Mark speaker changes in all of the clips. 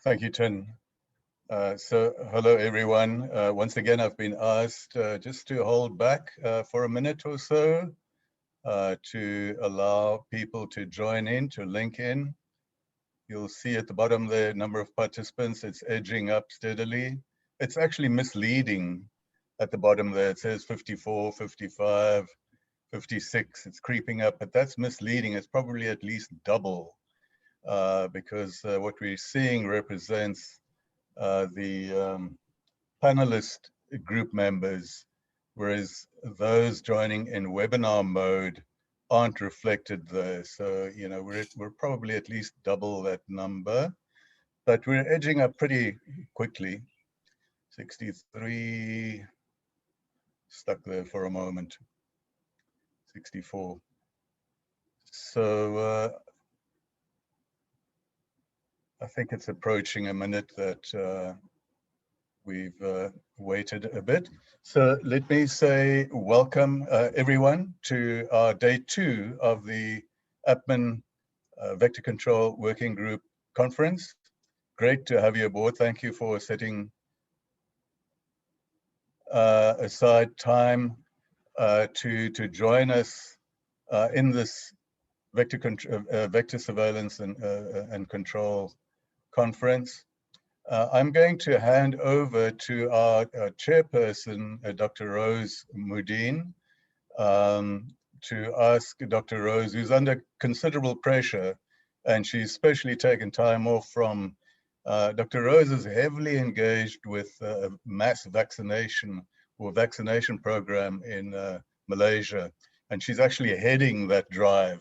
Speaker 1: Thank you, Tin. So hello, everyone. Once again, I've been asked just to hold back for a minute or so to allow people to join in, to link in. You'll see at the bottom the number of participants. It's edging up steadily. It's actually misleading at the bottom there. It says 54, 55, 56. It's creeping up, but that's misleading. It's probably at least double because what we're seeing represents the panelist group members, whereas those joining in webinar mode aren't reflected there. So, you know, we're probably at least double that number, but we're edging up pretty quickly. 63, stuck there for a moment, 64. So I think it's approaching a minute that we've waited a bit. So let me say welcome everyone to our day 2 of the APMEN Vector Control Working Group Conference. Great to have you aboard. Thank you for setting aside time to join us in this vector surveillance and control conference. I'm going to hand over to our chairperson, Dr. Rose Mudine, to ask Dr. Rose, who's under considerable pressure, and she's especially taken time off from, Dr. Rose is heavily engaged with mass vaccination or vaccination program in Malaysia, and she's actually heading that drive.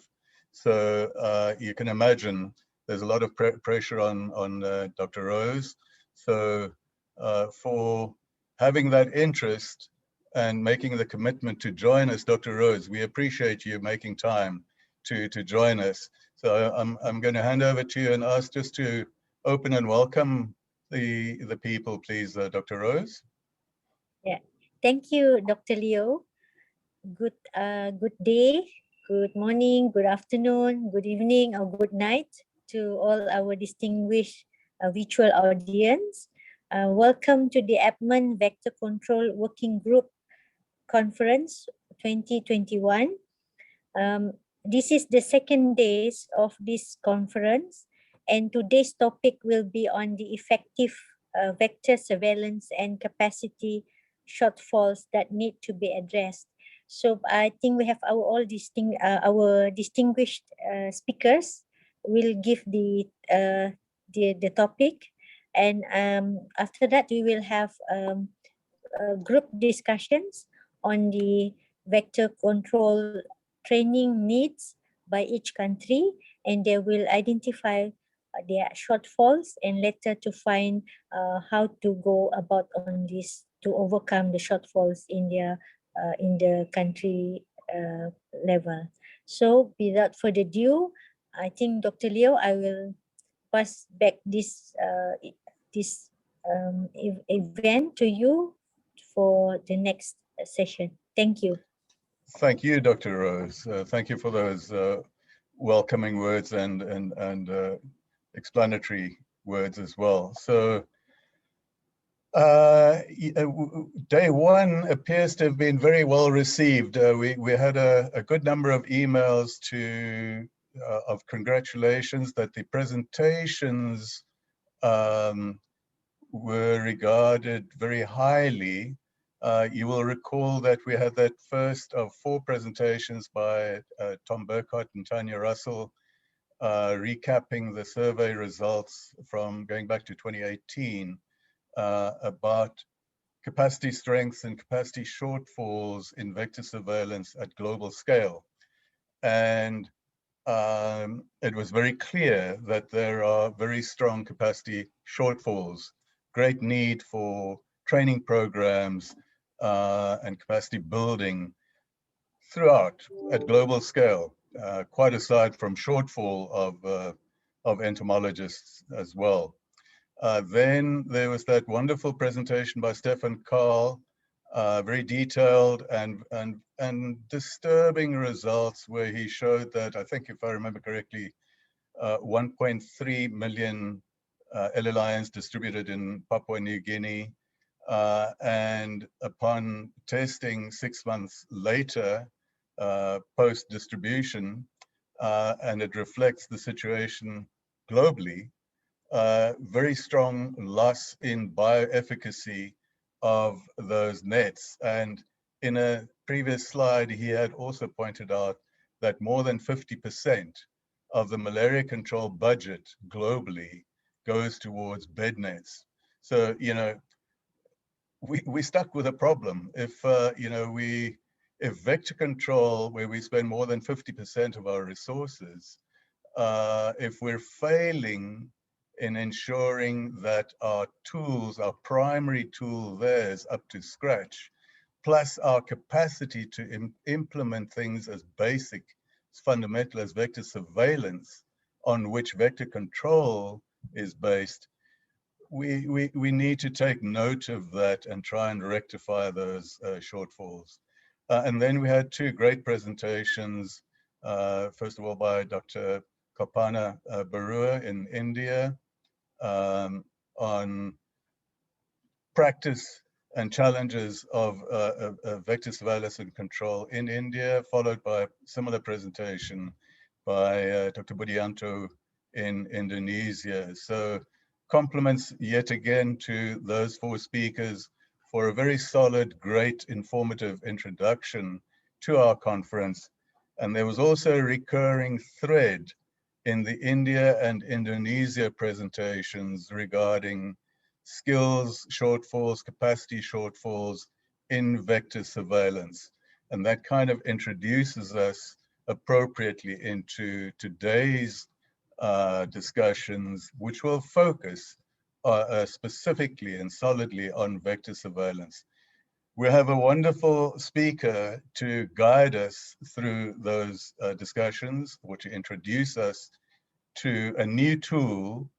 Speaker 1: So you can imagine there's a lot of pressure on Dr. Rose. So for having that interest and making the commitment to join us, Dr. Rose, we appreciate you making time to join us. So I'm going to hand over to you and ask just to open and welcome the people, please, Dr. Rose.
Speaker 2: Yeah, thank you, Dr. Leo. Good day, good morning, good afternoon, good evening, or good night to all our distinguished virtual audience. Welcome to the APMEN Vector Control Working Group Conference 2021. This is the second day of this conference, and today's topic will be on the effective vector surveillance and capacity shortfalls that need to be addressed. So I think we have our distinguished speakers will give the topic, and after that we will have group discussions on the vector control training needs by each country, and they will identify their shortfalls and later to find how to go about on this to overcome the shortfalls in the country level. So without further ado, I think Dr. Leo, I will pass back this event to you for the next session. Thank you.
Speaker 1: Thank you, Dr. Rose. Thank you for those welcoming words and explanatory words as well. So day 1 appears to have been very well received. We had a good number of emails of congratulations that the presentations were regarded very highly. You will recall that we had that first of 4 presentations by Tom Burkhardt and Tanya Russell, recapping the survey results from going back to 2018 about capacity strengths and capacity shortfalls in vector surveillance at global scale. And it was very clear that there are very strong capacity shortfalls, great need for training programs and capacity building throughout at global scale, quite aside from shortfall of entomologists as well. Then there was that wonderful presentation by Stefan Karl, very detailed and disturbing results where he showed that, I think if I remember correctly, 1.3 million LLINs distributed in Papua New Guinea. And upon testing 6 months later, post-distribution, and it reflects the situation globally, very strong loss in bioefficacy of those nets. And in a previous slide, he had also pointed out that more than 50% of the malaria control budget globally goes towards bed nets. So, you know, we stuck with a problem. If, you know, if vector control, where we spend more than 50% of our resources, if we're failing in ensuring that our tools, our primary tool there is up to scratch, plus our capacity to implement things as basic, as fundamental as vector surveillance, on which vector control is based, we need to take note of that and try and rectify those shortfalls. And then we had two great presentations, first of all by Dr. Kopana Barua in India, on practice and challenges of vector surveillance and control in India, followed by a similar presentation by Dr. Budianto in Indonesia. So compliments yet again to those four speakers for a very solid, great, informative introduction to our conference. And there was also a recurring thread in the India and Indonesia presentations regarding skills shortfalls, capacity shortfalls in vector surveillance. And that kind of introduces us appropriately into today's discussions, which will focus specifically and solidly on vector surveillance. We have a wonderful speaker to guide us through those discussions, or to introduce us to a new tool,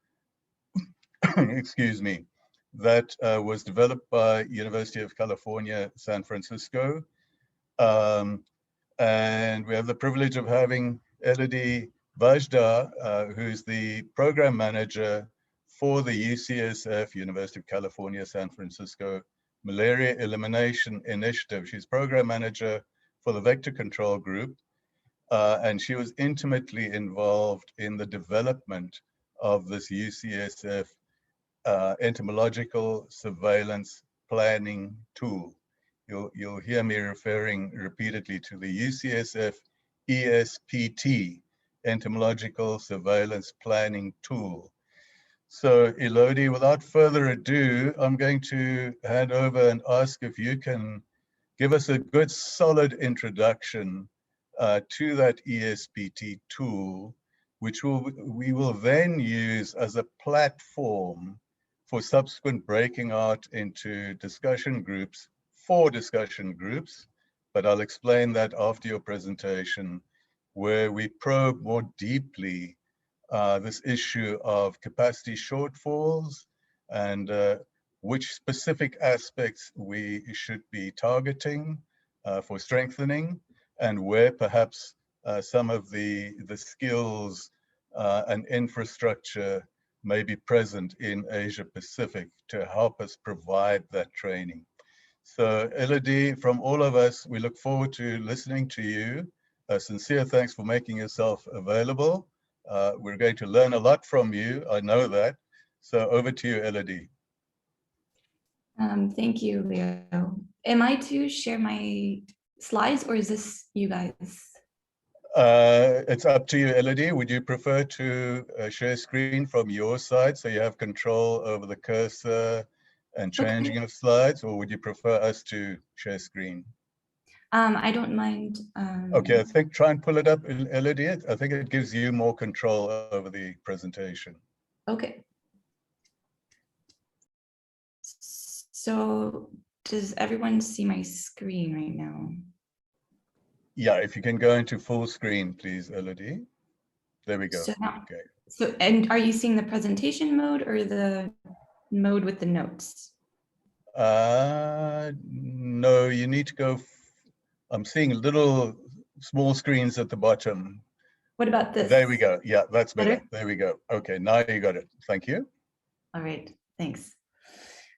Speaker 1: excuse me, that was developed by University of California, San Francisco. And we have the privilege of having Elodie Vajda, who's the program manager for the UCSF, University of California, San Francisco Malaria Elimination Initiative. She's program manager for the vector control group, and she was intimately involved in the development of this UCSF entomological surveillance planning tool. You'll hear me referring repeatedly to the UCSF ESPT, entomological surveillance planning tool. So Elodie, without further ado, I'm going to hand over and ask if you can give us a good solid introduction to that ESPT tool, which we will then use as a platform for subsequent breaking out into discussion groups, 4 discussion groups, but I'll explain that after your presentation, where we probe more deeply this issue of capacity shortfalls and which specific aspects we should be targeting for strengthening, and where perhaps some of the skills and infrastructure may be present in Asia Pacific to help us provide that training. So Elodie, from all of us, we look forward to listening to you. Sincere thanks for making yourself available. We're going to learn a lot from you, I know that. So over to you, Elodie.
Speaker 3: Thank you, Leo. Am I to share my slides, or is this you guys?
Speaker 1: It's up to you, Elodie. Would you prefer to share screen from your side so you have control over the cursor and changing of slides, or would you prefer us to share screen?
Speaker 3: I don't mind.
Speaker 1: Okay, I think try and pull it up, Elodie. I think it gives you more control over the presentation.
Speaker 3: Okay. So does everyone see my screen right now?
Speaker 1: Yeah, if you can go into full screen, please, Elodie. There we go.
Speaker 3: So,
Speaker 1: okay.
Speaker 3: So, and are you seeing the presentation mode or the mode with the notes?
Speaker 1: No, you need to go. I'm seeing little small screens at the bottom.
Speaker 3: What about this?
Speaker 1: There we go. Yeah, that's better.
Speaker 3: Better?
Speaker 1: There we go. Okay, now you got it. Thank you.
Speaker 3: All right, thanks.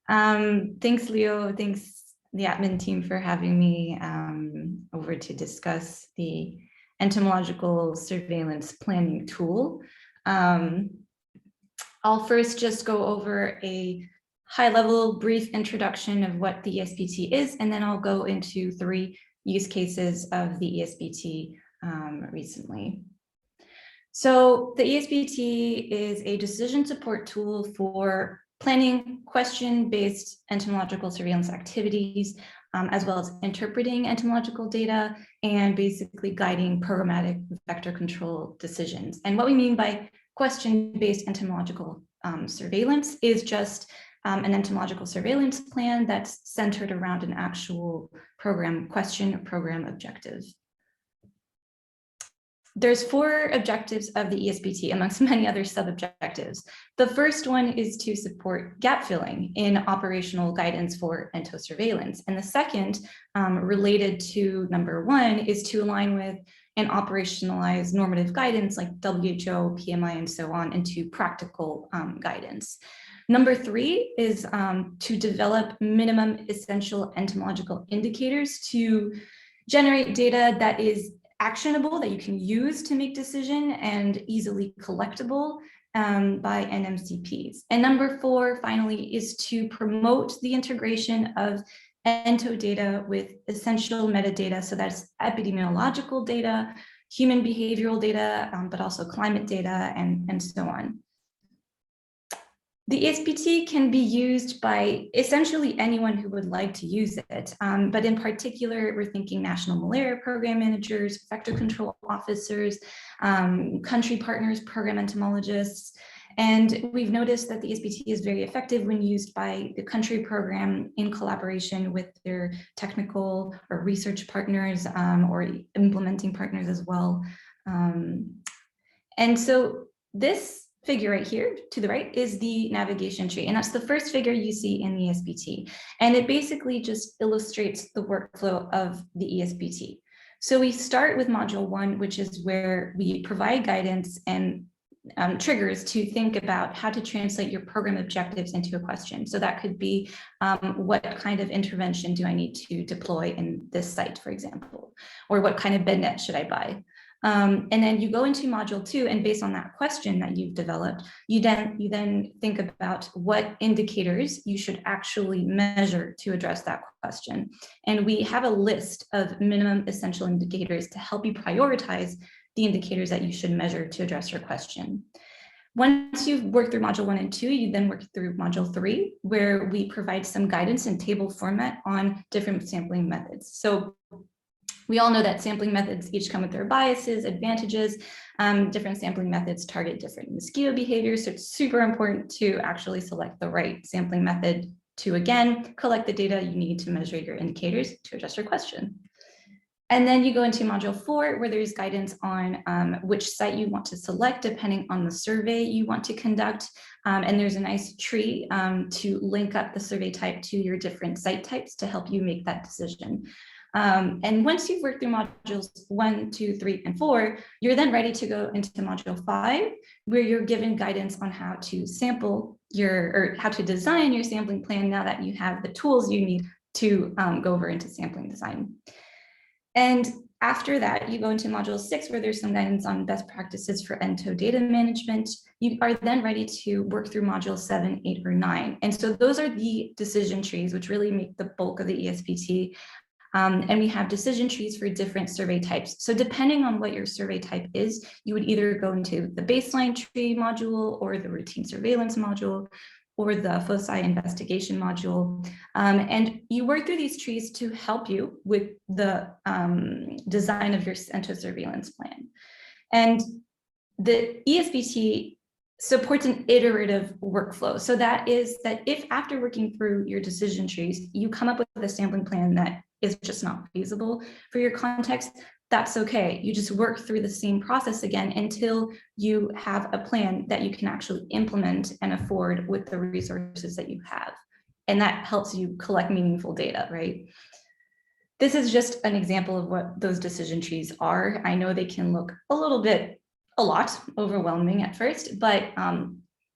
Speaker 3: Thanks, Leo. Thanks, the APMEN team, for having me over to discuss the entomological surveillance planning tool. I'll first just go over a high-level brief introduction of what the ESPT is, and then I'll go into 3 use cases of the ESPT recently. So the ESPT is a decision support tool for planning question-based entomological surveillance activities, as well as interpreting entomological data and basically guiding programmatic vector control decisions. And what we mean by question-based entomological surveillance is just an entomological surveillance plan that's centered around an actual program question or program objective. There's 4 objectives of the ESPT amongst many other sub-objectives. The first one is to support gap filling in operational guidance for ento surveillance. And the second, related to number 1, is to align with and operationalize normative guidance like WHO, PMI, and so on into practical guidance. Number 3 is to develop minimum essential entomological indicators to generate data that is actionable, that you can use to make decision and easily collectible by NMCPs. And number 4, finally, is to promote the integration of ento data with essential metadata. So that's epidemiological data, human behavioral data, but also climate data and so on. The ESPT can be used by essentially anyone who would like to use it, but in particular, we're thinking national malaria program managers, vector control officers, country partners, program entomologists, and we've noticed that the ESPT is very effective when used by the country program in collaboration with their technical or research partners or implementing partners as well. And so this figure right here to the right is the navigation tree, and that's the first figure you see in the ESPT, and it basically just illustrates the workflow of the ESPT. So we start with module 1, which is where we provide guidance and triggers to think about how to translate your program objectives into a question. So that could be what kind of intervention do I need to deploy in this site, for example, or what kind of bed net should I buy? And then you go into module 2, and based on that question that you've developed, you then think about what indicators you should actually measure to address that question. And we have a list of minimum essential indicators to help you prioritize the indicators that you should measure to address your question. Once you've worked through module 1 and 2, you then work through module 3, where we provide some guidance in table format on different sampling methods. So we all know that sampling methods each come with their biases, advantages. Different sampling methods target different mosquito behaviors. So it's super important to actually select the right sampling method to, again, collect the data you need to measure your indicators to address your question. And then you go into module 4, where there's guidance on which site you want to select depending on the survey you want to conduct. And there's a nice tree to link up the survey type to your different site types to help you make that decision. And once you've worked through modules 1, 2, 3, and 4, you're then ready to go into module 5, where you're given guidance on how to sample or how to design your sampling plan now that you have the tools you need to go over into sampling design. And after that, you go into module 6, where there's some guidance on best practices for ento data management. You are then ready to work through module 7, 8, or 9. And so those are the decision trees, which really make the bulk of the ESPT. And we have decision trees for different survey types. So depending on what your survey type is, you would either go into the baseline tree module or the routine surveillance module or the foci investigation module. And you work through these trees to help you with the design of your ento surveillance plan. And the ESPT supports an iterative workflow. So that is that if after working through your decision trees, you come up with a sampling plan that is just not feasible for your context, that's okay. You just work through the same process again until you have a plan that you can actually implement and afford with the resources that you have. And that helps you collect meaningful data, right? This is just an example of what those decision trees are. I know they can look a lot overwhelming at first, but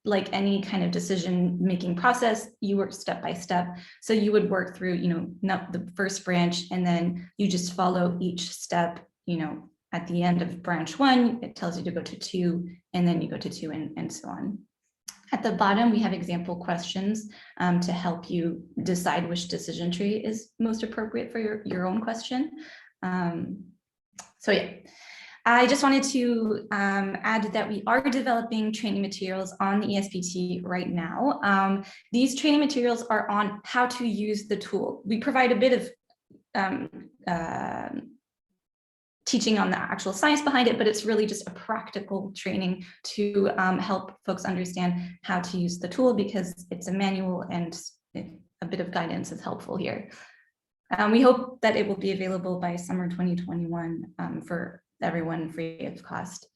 Speaker 3: like any kind of decision-making process, you work step by step. So you would work through, the first branch, and then you just follow each step, at the end of branch 1, it tells you to go to 2, and then you go to 2 and so on. At the bottom, we have example questions to help you decide which decision tree is most appropriate for your own question. So yeah. I just wanted to add that we are developing training materials on the ESPT right now. These training materials are on how to use the tool. We provide a bit of teaching on the actual science behind it, but it's really just a practical training to help folks understand how to use the tool, because it's a manual and a bit of guidance is helpful here. We hope that it will be available by summer 2021 for everyone free of cost.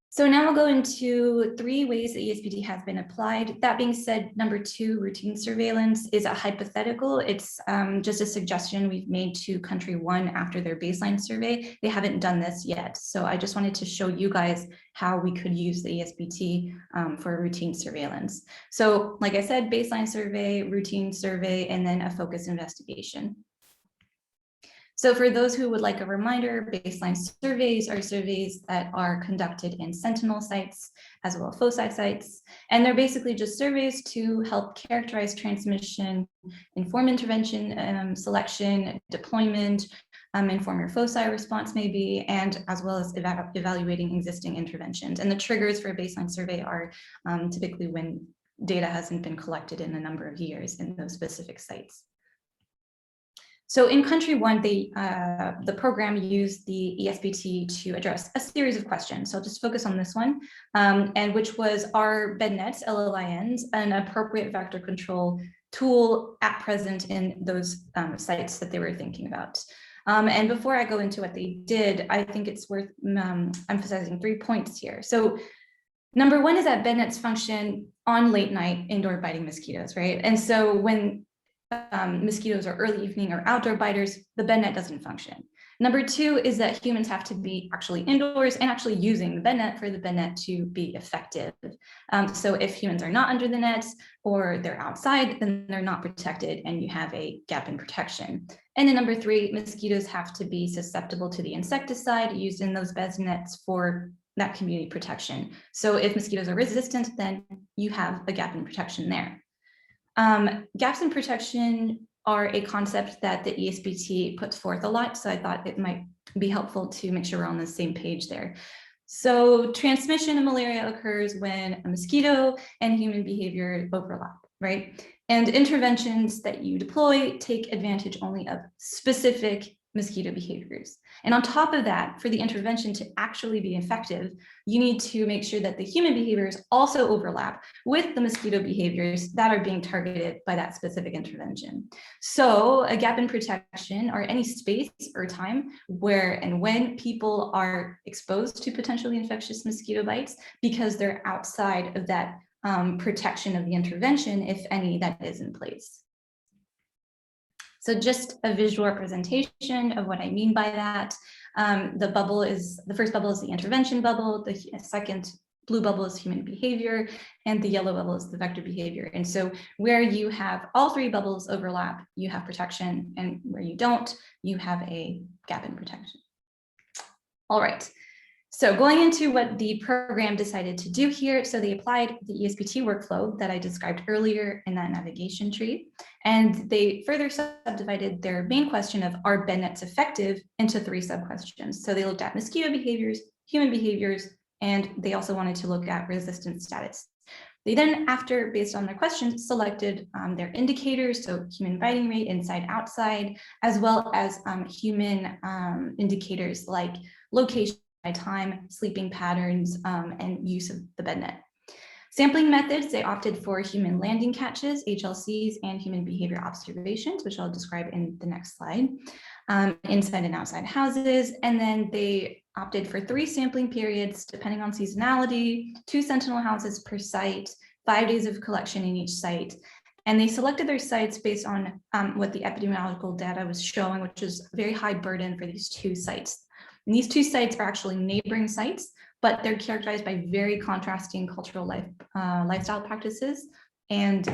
Speaker 3: So now we'll go into 3 ways that ESPT has been applied. That being said, number 2, routine surveillance, is a hypothetical. It's just a suggestion we've made to country 1 after their baseline survey. They haven't done this yet. So I just wanted to show you guys how we could use the ESPT for routine surveillance. So like I said, baseline survey, routine survey, and then a focus investigation. So for those who would like a reminder, baseline surveys are surveys that are conducted in sentinel sites as well as foci sites. And they're basically just surveys to help characterize transmission, inform intervention, selection, deployment, inform your foci response maybe, and as well as evaluating existing interventions. And the triggers for a baseline survey are typically when data hasn't been collected in a number of years in those specific sites. So in country 1, the program used the ESPT to address a series of questions. So I'll just focus on this one, and which was, are BedNets, LLINs, an appropriate vector control tool at present in those sites that they were thinking about? And before I go into what they did, I think it's worth emphasizing 3 points here. So number 1 is that BedNets function on late night indoor biting mosquitoes, right? And so when mosquitoes are early evening or outdoor biters, the bednet doesn't function. Number 2 is that humans have to be actually indoors and actually using the bednet for the bednet to be effective. So if humans are not under the nets or they're outside, then they're not protected and you have a gap in protection. And then number 3, mosquitoes have to be susceptible to the insecticide used in those bednets for that community protection. So if mosquitoes are resistant, then you have a gap in protection there. Gaps in protection are a concept that the ESPT puts forth a lot, so I thought it might be helpful to make sure we're on the same page there. So transmission of malaria occurs when a mosquito and human behavior overlap, right? And interventions that you deploy take advantage only of specific mosquito behaviors. And on top of that, for the intervention to actually be effective, you need to make sure that the human behaviors also overlap with the mosquito behaviors that are being targeted by that specific intervention. So a gap in protection or any space or time where and when people are exposed to potentially infectious mosquito bites because they're outside of that protection of the intervention, if any, that is in place. So just a visual representation of what I mean by that. The first bubble is the intervention bubble, the second blue bubble is human behavior, and the yellow bubble is the vector behavior. And so where you have all 3 bubbles overlap, you have protection, and where you don't, you have a gap in protection. All right. So going into what the program decided to do here, so they applied the ESPT workflow that I described earlier in that navigation tree, and they further subdivided their main question of are bednets effective into 3 sub-questions. So they looked at mosquito behaviors, human behaviors, and they also wanted to look at resistance status. They then, after, based on their questions, selected their indicators, so human biting rate, inside, outside, as well as human indicators like location, time, sleeping patterns, and use of the bednet. Sampling methods, they opted for human landing catches, HLCs, and human behavior observations, which I'll describe in the next slide, inside and outside houses. And then they opted for 3 sampling periods, depending on seasonality, 2 sentinel houses per site, 5 days of collection in each site. And they selected their sites based on what the epidemiological data was showing, which is a very high burden for these 2 sites. And these two sites are actually neighboring sites, but they're characterized by very contrasting cultural lifestyle practices. And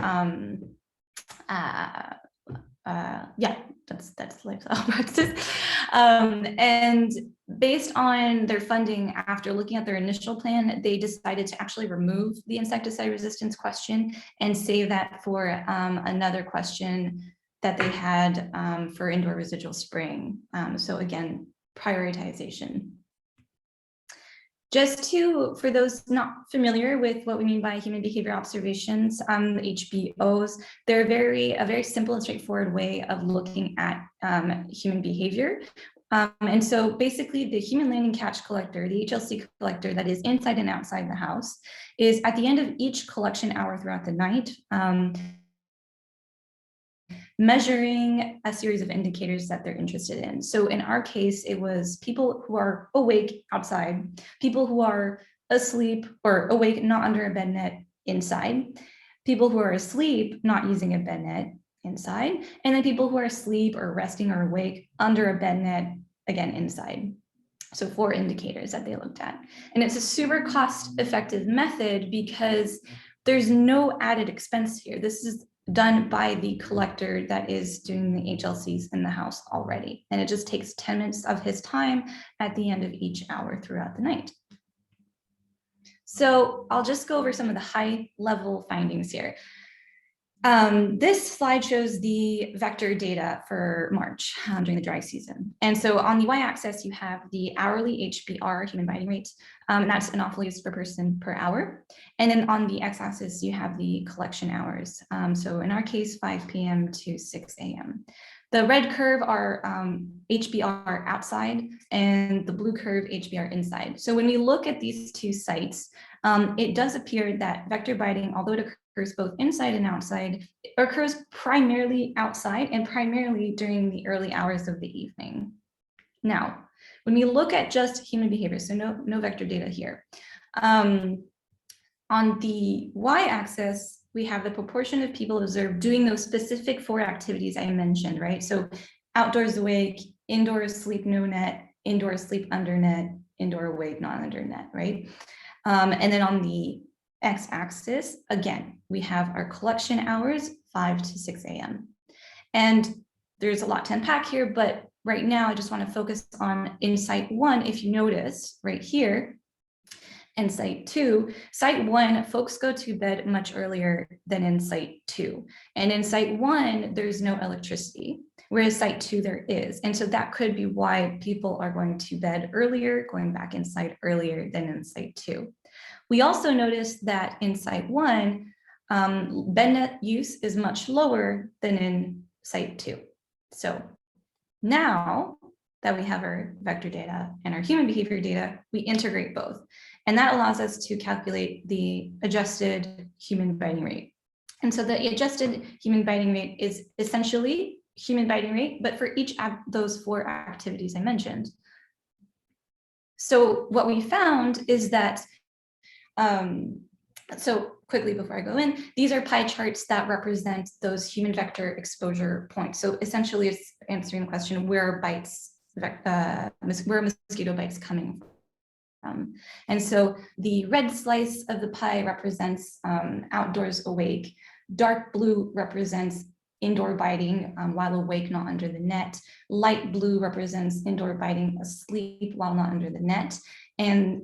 Speaker 3: yeah, that's lifestyle practices. And based on their funding, after looking at their initial plan, they decided to actually remove the insecticide resistance question and save that for another question that they had for indoor residual spraying. So again, prioritization. Just for those not familiar with what we mean by human behavior observations, the HBOs, they're a very simple and straightforward way of looking at human behavior. And so basically the human landing catch collector, the HLC collector that is inside and outside the house, is at the end of each collection hour throughout the night, measuring a series of indicators that they're interested in. So in our case, it was people who are awake outside, people who are asleep or awake, not under a bed net inside, people who are asleep, not using a bed net inside, and then people who are asleep or resting or awake under a bed net, again, inside. So 4 indicators that they looked at. And it's a super cost-effective method because there's no added expense here. This is done by the collector that is doing the HLCs in the house already. And it just takes 10 minutes of his time at the end of each hour throughout the night. So I'll just go over some of the high level findings here. This slide shows the vector data for March during the dry season. And so on the y-axis, you have the hourly HBR, human biting rate, and that's anopheles per person per hour. And then on the x-axis, you have the collection hours. So in our case, 5 p.m. to 6 a.m. The red curve are HBR outside and the blue curve HBR inside. So when we look at these two sites, it does appear that vector biting, although it occurs both inside and outside, occurs primarily outside and primarily during the early hours of the evening. Now, when we look at just human behavior, so no vector data here. On the y-axis, we have the proportion of people observed doing those specific 4 activities I mentioned, right? So outdoors awake, indoors sleep no net, indoors sleep under net, indoor awake, not under net, right? And then on the x-axis, again, we have our collection hours, 5 to 6 a.m. And there's a lot to unpack here, but right now I just want to focus on in site 1, if you notice right here, and site 2. Site 1, folks go to bed much earlier than in site 2. And in site 1, there's no electricity, whereas site 2 there is. And so that could be why people are going to bed earlier, going back inside earlier than in site 2. We also noticed that in site 1, bed net use is much lower than in site 2. So now that we have our vector data and our human behavior data, we integrate both. And that allows us to calculate the adjusted human biting rate. And so the adjusted human biting rate is essentially human biting rate, but for each of those 4 activities I mentioned. So what we found is that, so quickly before I go in, these are pie charts that represent those human vector exposure points. So essentially it's answering the question, where are mosquito bites coming from? And so the red slice of the pie represents outdoors awake. Dark blue represents indoor biting while awake, not under the net. Light blue represents indoor biting asleep while not under the net. And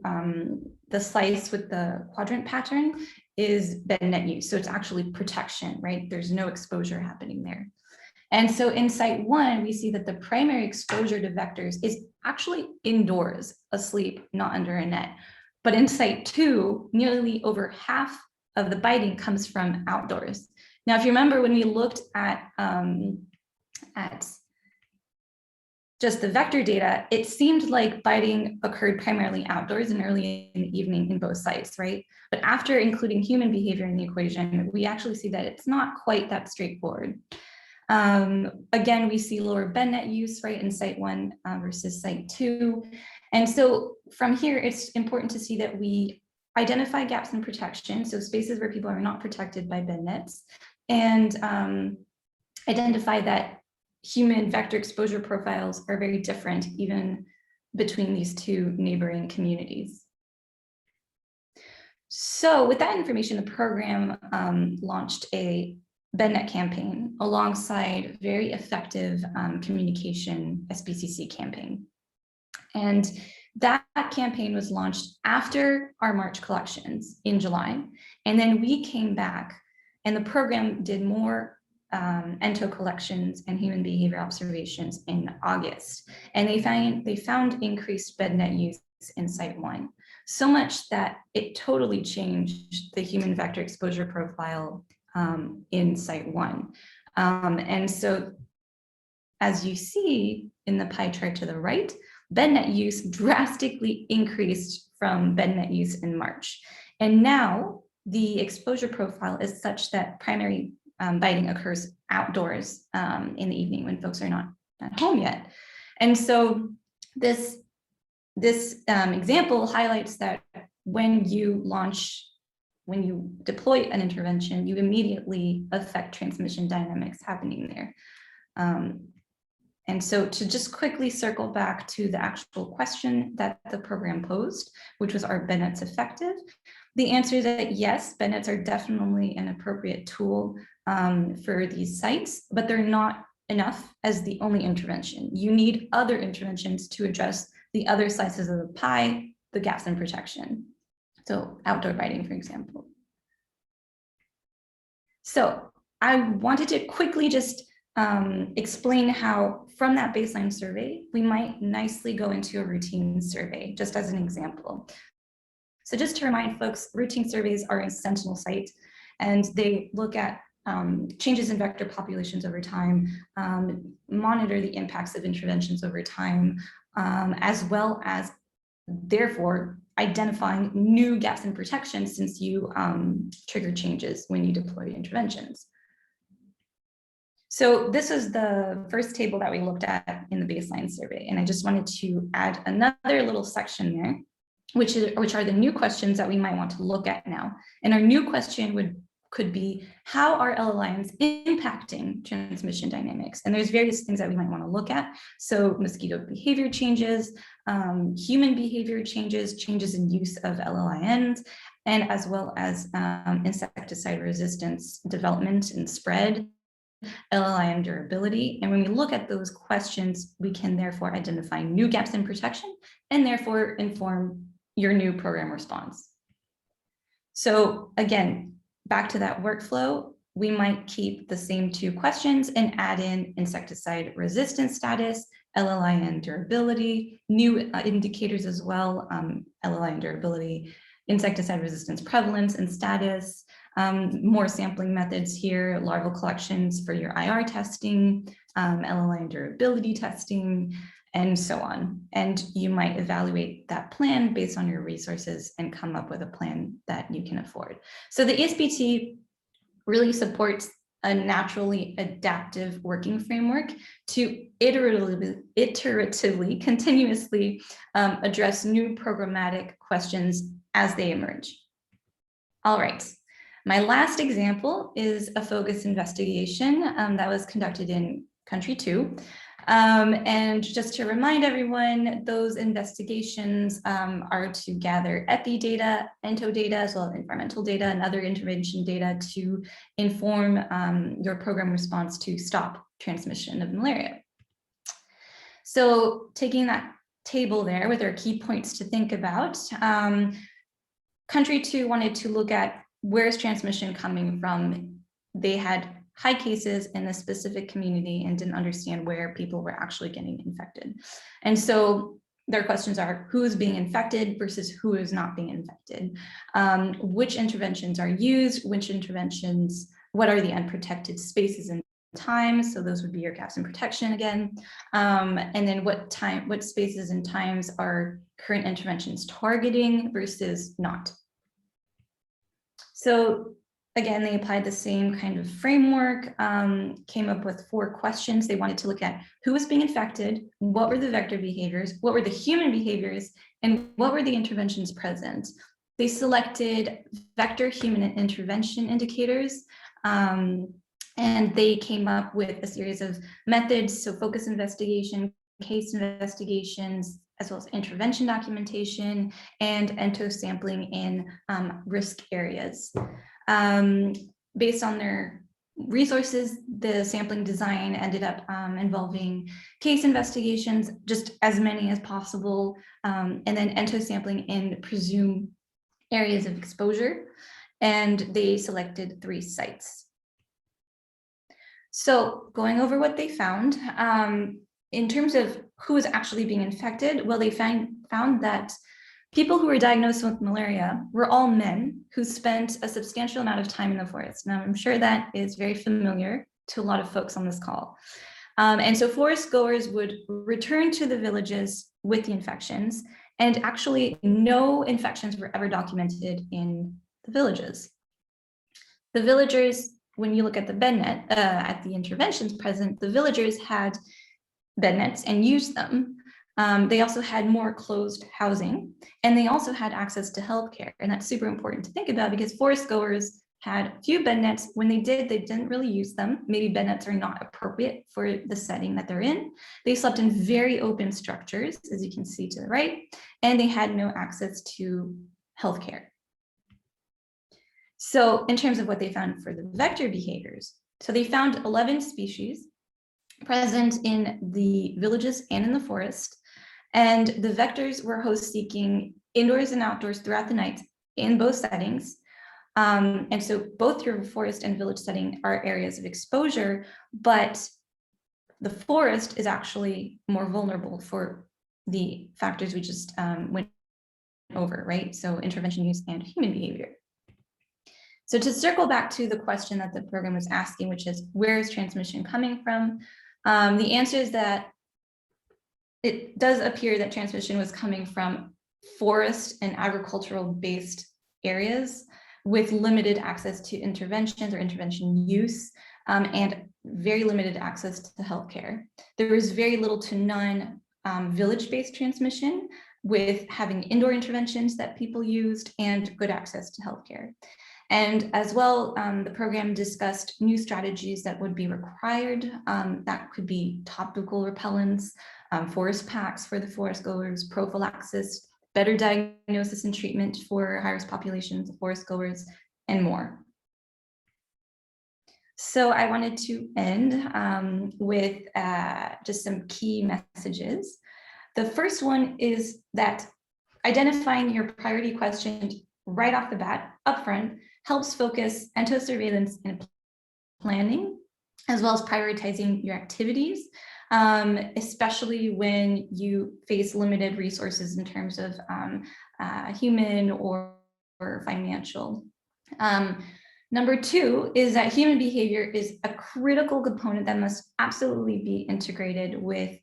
Speaker 3: the slice with the quadrant pattern is bed net use. So it's actually protection, right? There's no exposure happening there. And so in site 1, we see that the primary exposure to vectors is actually indoors, asleep, not under a net. But in site 2, nearly over half of the biting comes from outdoors. Now, if you remember when we looked at just the vector data, it seemed like biting occurred primarily outdoors and early in the evening in both sites, right? But after including human behavior in the equation, we actually see that it's not quite that straightforward. Again, we see lower bed net use, right, in site 1 versus site 2. And so from here, it's important to see that we identify gaps in protection, so spaces where people are not protected by bed nets, and identify that human vector exposure profiles are very different, even between these two neighboring communities. So with that information, the program launched a BedNet campaign alongside very effective communication SBCC campaign. And that campaign was launched after our March collections in July. And then we came back and the program did more ENTO collections and human behavior observations in August. And they found increased BedNet use in Site 1, so much that it totally changed the human vector exposure profile in Site 1. And so as you see in the pie chart to the right, BedNet use drastically increased from BedNet use in March. And now the exposure profile is such that primary biting occurs outdoors in the evening when folks are not at home yet. And so this example highlights that when you deploy an intervention, you immediately affect transmission dynamics happening there. And so to just quickly circle back to the actual question that the program posed, which was, are BedNets effective? The answer is that yes, BedNets are definitely an appropriate tool for these sites, but they're not enough as the only intervention. You need other interventions to address the other slices of the pie, the gaps in protection. So outdoor biting, for example. So I wanted to quickly just explain how from that baseline survey, we might nicely go into a routine survey, just as an example. So just to remind folks, routine surveys are a sentinel site, and they look at changes in vector populations over time, monitor the impacts of interventions over time, as well as therefore identifying new gaps in protection since you trigger changes when you deploy interventions. So this is the first table that we looked at in the baseline survey. And I just wanted to add another little section there, which are the new questions that we might want to look at now. And our new question could be, how are LLINs impacting transmission dynamics? And there's various things that we might want to look at. So mosquito behavior changes, human behavior changes, changes in use of LLINs, and as well as insecticide resistance development and spread, LLIN durability. And when we look at those questions, we can therefore identify new gaps in protection and therefore inform your new program response. So again, back to that workflow, we might keep the same two questions and add in insecticide resistance status, LLIN durability, new indicators as well, LLIN durability, insecticide resistance prevalence and status, more sampling methods here, larval collections for your IR testing, LLIN durability testing, and so on. And you might evaluate that plan based on your resources and come up with a plan that you can afford. So the ESPT really supports a naturally adaptive working framework to iteratively, continuously address new programmatic questions as they emerge. All right. My last example is a focus investigation that was conducted in country 2. And just to remind everyone, those investigations are to gather epi data, ento data, as well as environmental data and other intervention data to inform your program response to stop transmission of malaria. So taking that table there with our key points to think about, country 2 wanted to look at where's transmission coming from. They had high cases in a specific community and didn't understand where people were actually getting infected. And so their questions are, who is being infected versus who is not being infected? Which interventions are used, which interventions, what are the unprotected spaces and times? So those would be your gaps in protection again. And then what spaces and times are current interventions targeting versus not? So again, they applied the same kind of framework, came up with 4 questions. They wanted to look at who was being infected, what were the vector behaviors, what were the human behaviors, and what were the interventions present. They selected vector human intervention indicators, and they came up with a series of methods, so focus investigation, case investigations, as well as intervention documentation and entosampling in risk areas. Based on their resources, the sampling design ended up involving case investigations, just as many as possible, and then entosampling in presumed areas of exposure, and they selected 3 sites. So going over what they found, in terms of who is actually being infected, well, they found that people who were diagnosed with malaria were all men who spent a substantial amount of time in the forest. Now, I'm sure that is very familiar to a lot of folks on this call. And so forest goers would return to the villages with the infections, and actually no infections were ever documented in the villages. The villagers, when you look at the bed net, at the interventions present, the villagers had bed nets and used them. They also had more closed housing, and they also had access to healthcare. And that's super important to think about, because forest goers had few bed nets. When they didn't really use them. Maybe bed nets are not appropriate for the setting that they're in. They slept in very open structures, as you can see to the right, and they had no access to healthcare. So in terms of what they found for the vector behaviors, so they found 11 species present in the villages and in the forest. And the vectors were host seeking indoors and outdoors throughout the night in both settings. And so both your forest and village setting are areas of exposure, but the forest is actually more vulnerable for the factors we just went over, right? So intervention use and human behavior. So to circle back to the question that the program was asking, which is, where is transmission coming from? The answer is that it does appear that transmission was coming from forest and agricultural based areas with limited access to interventions or intervention use, and very limited access to healthcare. There was very little to none village-based transmission, with having indoor interventions that people used and good access to healthcare. And as well, the program discussed new strategies that would be required. That could be topical repellents, forest packs for the forest goers, prophylaxis, better diagnosis and treatment for high-risk populations of forest goers, and more. So I wanted to end with just some key messages. The first one is that identifying your priority questions right off the bat, upfront, helps focus entosurveillance and planning, as well as prioritizing your activities, especially when you face limited resources in terms of human or financial. Number 2 is that human behavior is a critical component that must absolutely be integrated with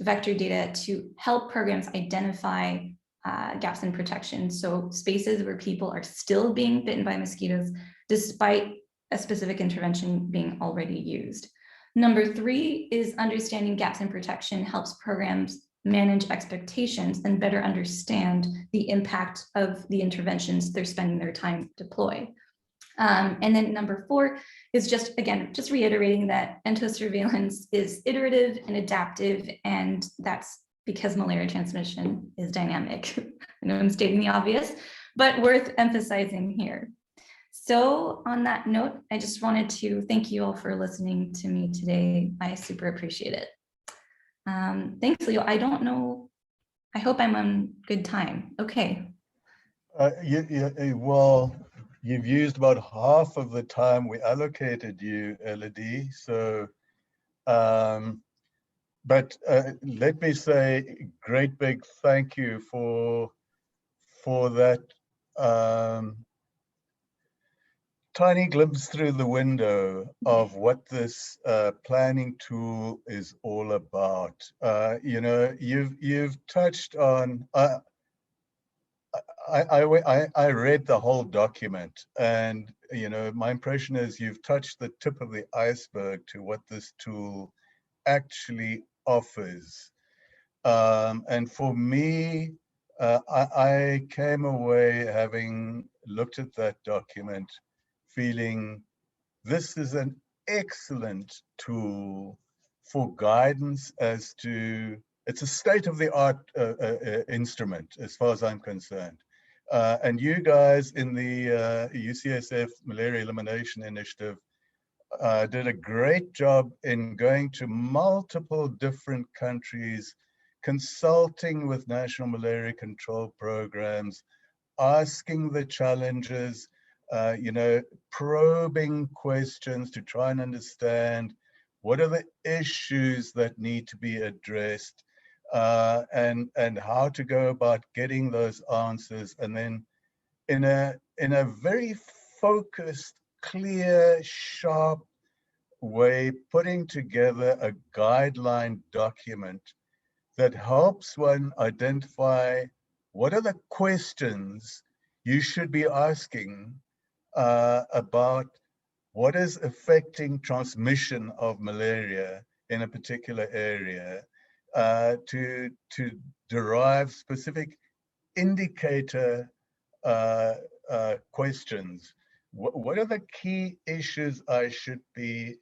Speaker 3: vector data to help programs identify gaps in protection. So spaces where people are still being bitten by mosquitoes, despite a specific intervention being already used. Number 3 is understanding gaps in protection helps programs manage expectations and better understand the impact of the interventions they're spending their time deploy. And then number 4 is just, again, just reiterating that entosurveillance is iterative and adaptive, and that's because malaria transmission is dynamic. I know I'm stating the obvious, but worth emphasizing here. So on that note, I just wanted to thank you all for listening to me today. I super appreciate it. Thanks, Leo. I don't know, I hope I'm on good time. Okay.
Speaker 1: Well, you've used about half of the time we allocated you, Elodie. So, but let me say great big thank you for that tiny glimpse through the window of what this planning tool is all about. You know, you've touched on. I read the whole document, and you know, my impression is you've touched the tip of the iceberg to what this tool actually offers. And for me, I came away having looked at that document feeling this is an excellent tool for guidance as to it's a state-of-the-art instrument as far as I'm concerned. And you guys in the UCSF Malaria Elimination Initiative did a great job in going to multiple different countries, consulting with national malaria control programs, asking the challenges, you know, probing questions to try and understand what are the issues that need to be addressed, and how to go about getting those answers, and then in a very focused, clear, sharp way, putting together a guideline document that helps one identify what are the questions you should be asking about what is affecting transmission of malaria in a particular area, to derive specific indicator questions. What are the key issues I should be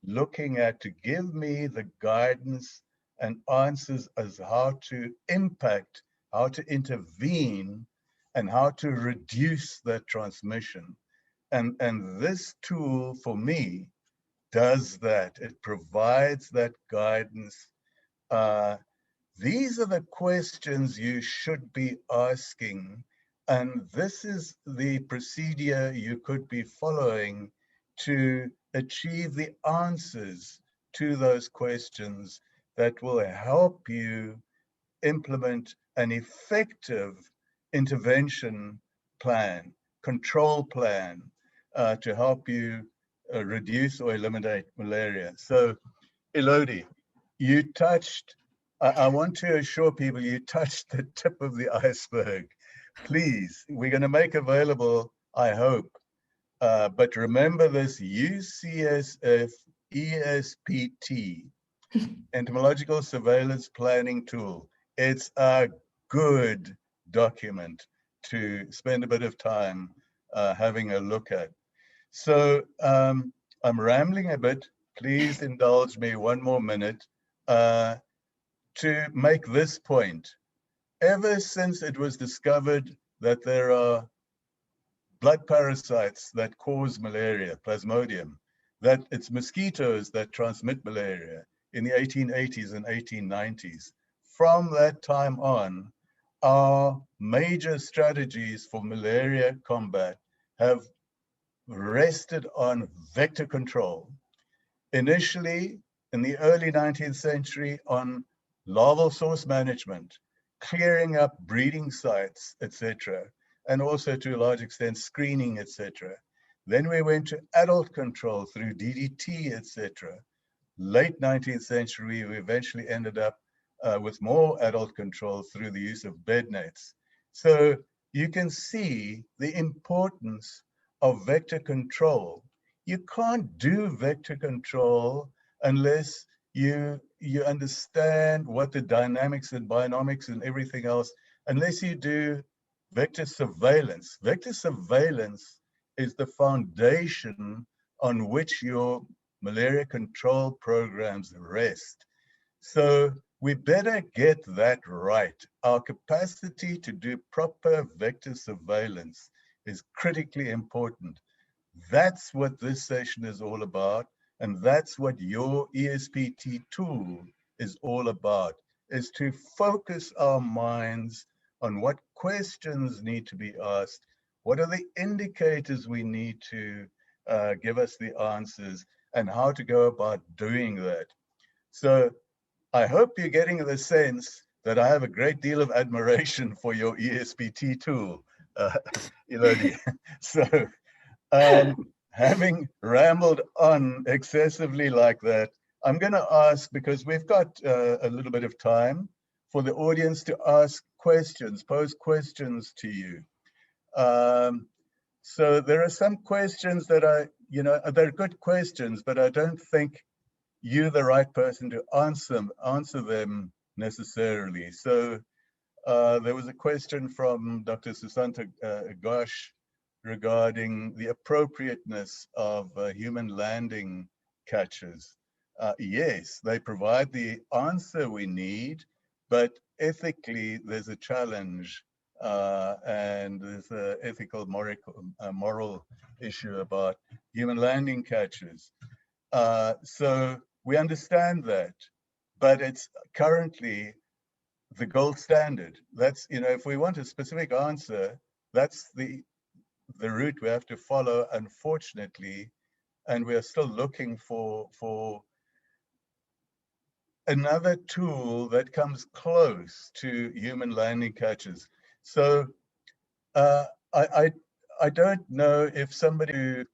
Speaker 1: looking at to give me the guidance and answers as how to impact, how to intervene, and how to reduce that transmission. And this tool for me does that. It provides that guidance. These are the questions you should be asking, and this is the procedure you could be following to achieve the answers to those questions that will help you implement an effective intervention plan, control plan, to help you reduce or eliminate malaria. So, Elodie, you touched, I want to assure people you touched the tip of the iceberg. Please, we're going to make available, I hope, but remember this UCSF ESPT, Entomological Surveillance Planning Tool. It's a good document to spend a bit of time having a look at. So I'm rambling a bit. Please indulge me one more minute to make this point. Ever since it was discovered that there are blood parasites that cause malaria, Plasmodium, that it's mosquitoes that transmit malaria in the 1880s and 1890s, from that time on, our major strategies for malaria combat have rested on vector control. Initially, in the early 19th century, on larval source management, clearing up breeding sites, etc., and also to a large extent screening, etc. Then we went to adult control through DDT, etc. Late 19th century, we eventually ended up with more adult control through the use of bed nets. So you can see the importance of vector control. You can't do vector control unless you understand what the dynamics and bionomics and everything else, unless you do vector surveillance. Vector surveillance is the foundation on which your malaria control programs rest. So we better get that right. Our capacity to do proper vector surveillance is critically important. That's what this session is all about. And that's what your ESPT tool is all about, is to focus our minds on what questions need to be asked, what are the indicators we need to give us the answers, and how to go about doing that. So I hope you're getting the sense that I have a great deal of admiration for your ESPT tool, Elodie. So having rambled on excessively like that, I'm going to ask, because we've got a little bit of time, for the audience to ask questions, pose questions to you. So there are some questions that they're good questions, but I don't think you're the right person to answer them necessarily. So there was a question from Dr. Susanta Ghosh regarding the appropriateness of human landing catches. Yes, they provide the answer we need, but ethically there's a challenge, and there's an ethical moral issue about human landing catches. So we understand that, but it's currently the gold standard. That's, you know, if we want a specific answer, that's the route we have to follow, unfortunately, and we are still looking for another tool that comes close to human landing catches. So I don't know if somebody,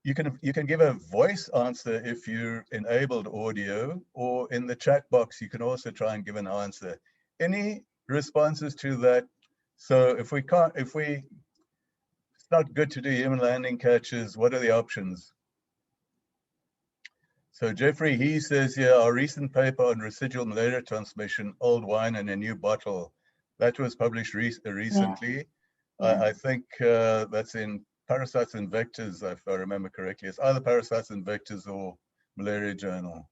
Speaker 1: you can give a voice answer if you're enabled audio, or in the chat box you can also try and give an answer. Any responses to that? So if it's not good to do human landing catches, what are the options? So Jeffrey, he says here, our recent paper on residual malaria transmission, old wine in a new bottle, that was published recently.
Speaker 3: Yeah.
Speaker 1: I think that's in Parasites and Vectors, if I remember correctly. It's either Parasites and Vectors or Malaria Journal.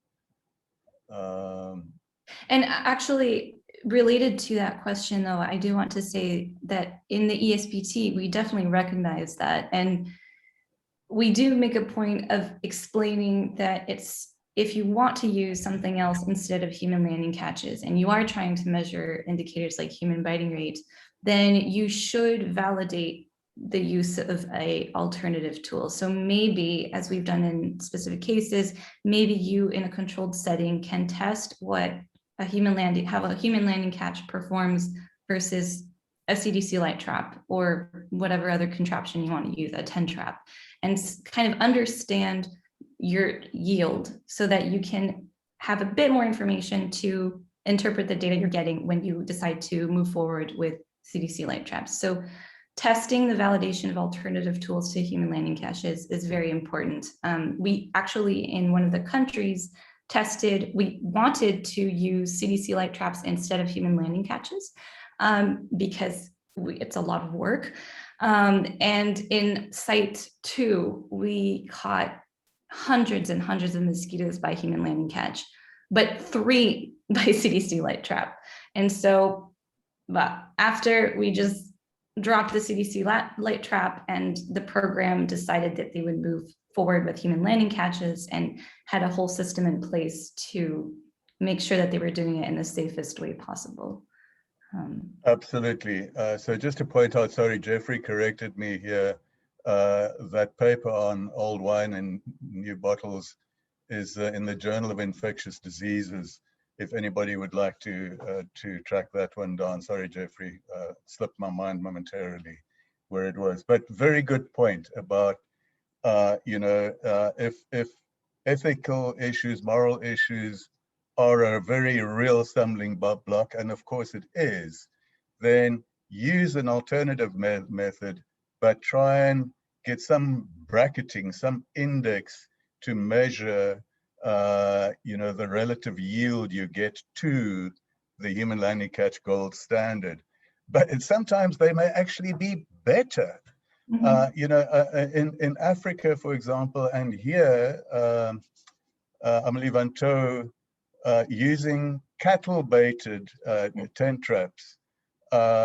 Speaker 3: And actually, related to that question, though, I do want to say that in the ESPT, we definitely recognize that. And we do make a point of explaining that it's, if you want to use something else instead of human landing catches, and you are trying to measure indicators like human biting rate, then you should validate the use of a alternative tool. So maybe, as we've done in specific cases, maybe you in a controlled setting can test what a human landing, how a human landing catch performs versus a CDC light trap or whatever other contraption you want to use, a 10 trap, and kind of understand your yield so that you can have a bit more information to interpret the data you're getting when you decide to move forward with CDC light traps. So testing the validation of alternative tools to human landing caches is very important. We actually, in one of the countries, we wanted to use CDC light traps instead of human landing catches because it's a lot of work. And in site 2, we caught hundreds and hundreds of mosquitoes by human landing catch, but 3 by CDC light trap. And so, but after we just dropped the CDC light trap, and the program decided that they would move forward with human landing catches and had a whole system in place to make sure that they were doing it in the safest way possible.
Speaker 1: Absolutely. So just to point out, sorry, Jeffrey corrected me here. That paper on old wine and new bottles is in the Journal of Infectious Diseases. If anybody would like to track that one down. Sorry, Jeffrey, slipped my mind momentarily where it was. But very good point about, you know, if ethical issues, moral issues are a very real stumbling block, and of course it is, then use an alternative method, but try and get some bracketing, some index to measure, you know, the relative yield you get to the human landing catch gold standard. But sometimes they may actually be better. You know, in Africa, for example, and here, Amelie Van Toe, using cattle-baited tent traps,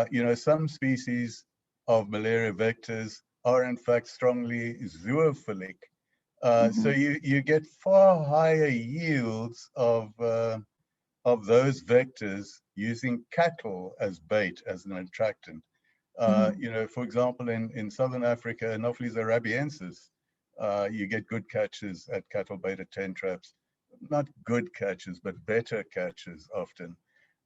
Speaker 1: you know, some species of malaria vectors are in fact strongly zoophilic. So you get far higher yields of those vectors using cattle as bait, as an attractant. You know, for example, in Southern Africa, Anopheles arabiensis, you get good catches at cattle-baited tent traps. Not good catches, but better catches often.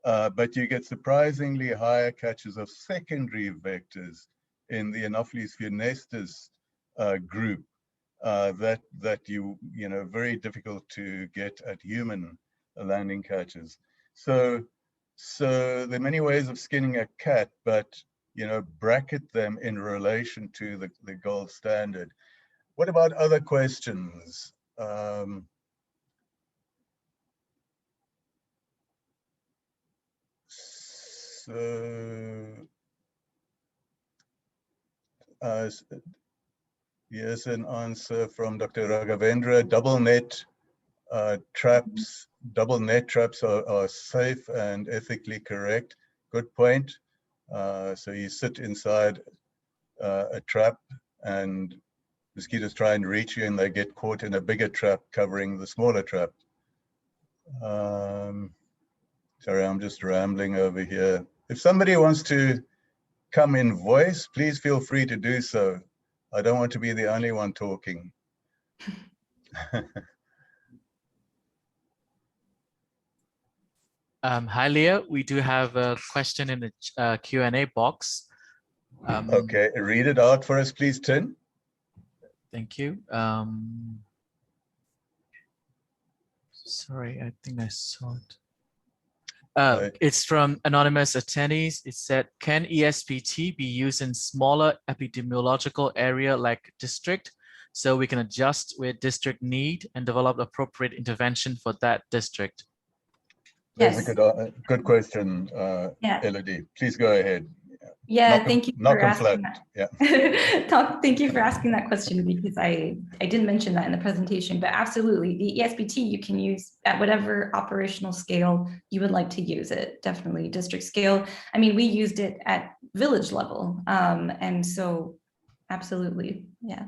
Speaker 1: But you get surprisingly higher catches of secondary vectors in the Anopheles funestus group that you know, very difficult to get at human landing catches. So there are many ways of skinning a cat, but you know, bracket them in relation to the gold standard. What about other questions? So here's an answer from Dr. Raghavendra. Double net traps, double net traps are safe and ethically correct. Good point. So you sit inside a trap and mosquitoes try and reach you and they get caught in a bigger trap covering the smaller trap. Sorry, I'm just rambling over here. If somebody wants to come in voice, please feel free to do so. I don't want to be the only one talking.
Speaker 4: Hi, Leah. We do have a question in the Q&A box.
Speaker 1: Okay, read it out for us, please, Tin.
Speaker 4: Thank you. Sorry, I think I saw it. It's from anonymous attendees. It said, can ESPT be used in smaller epidemiological area like district, so we can adjust with district need and develop appropriate intervention for that district?
Speaker 1: That's a good question, Elodie. Please go ahead.
Speaker 3: Yeah, thank you for asking
Speaker 1: that.
Speaker 3: Yeah. Thank you for asking that question, because I didn't mention that in the presentation, but absolutely, the ESPT you can use at whatever operational scale you would like to use it. Definitely district scale. I mean, we used it at village level, and so absolutely, yeah.